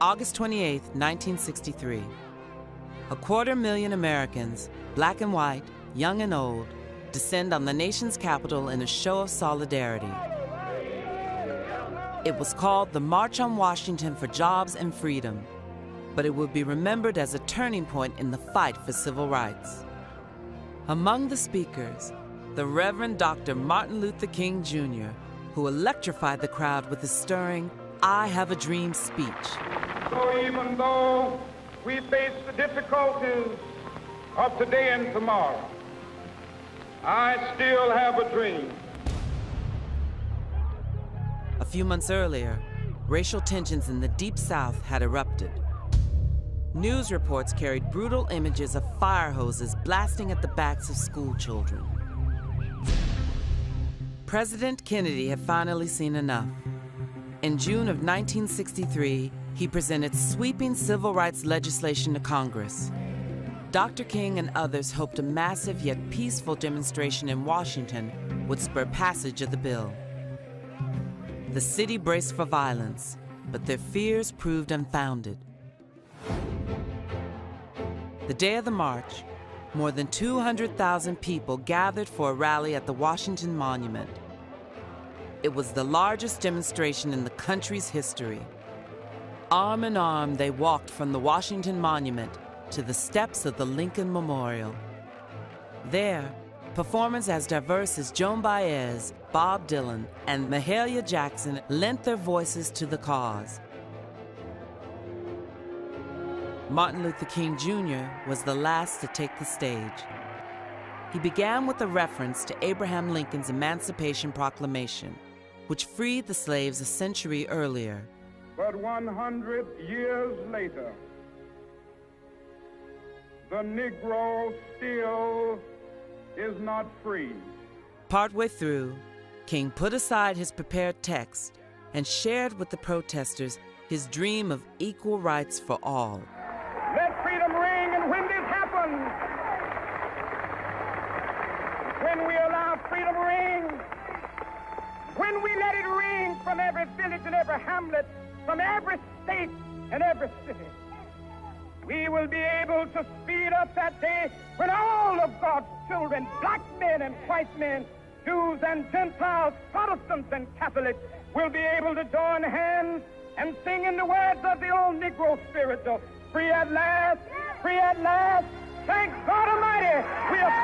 August 28, 1963. 250,000 Americans, black and white, young and old, descend on the nation's capital in a show of solidarity. It was called the March on Washington for Jobs and Freedom, but it will be remembered as a turning point in the fight for civil rights. Among the speakers, the Reverend Dr. Martin Luther King Jr., who electrified the crowd with his stirring "I Have a Dream" speech. So even though we face the difficulties of today and tomorrow, I still have a dream. A few months earlier, racial tensions in the Deep South had erupted. News reports carried brutal images of fire hoses blasting at the backs of school children. President Kennedy had finally seen enough. In June of 1963, he presented sweeping civil rights legislation to Congress. Dr. King and others hoped a massive yet peaceful demonstration in Washington would spur passage of the bill. The city braced for violence, but their fears proved unfounded. The day of the march, more than 200,000 people gathered for a rally at the Washington Monument. It was the largest demonstration in the country's history. Arm in arm, they walked from the Washington Monument to the steps of the Lincoln Memorial. There, performers as diverse as Joan Baez, Bob Dylan, and Mahalia Jackson lent their voices to the cause. Martin Luther King Jr. was the last to take the stage. He began with a reference to Abraham Lincoln's Emancipation Proclamation, which freed the slaves a century earlier. But 100 years later, the Negro still is not free. Partway through, King put aside his prepared text and shared with the protesters his dream of equal rights for all. Let freedom ring, and when this happens, when we allow freedom ring, when we let it ring from every village and every hamlet, from every state and every city, we will be able to speed up that day when all of God's children, black men and white men, Jews and Gentiles, Protestants and Catholics, will be able to join hands and sing in the words of the old Negro spiritual, free at last, thank God Almighty, we are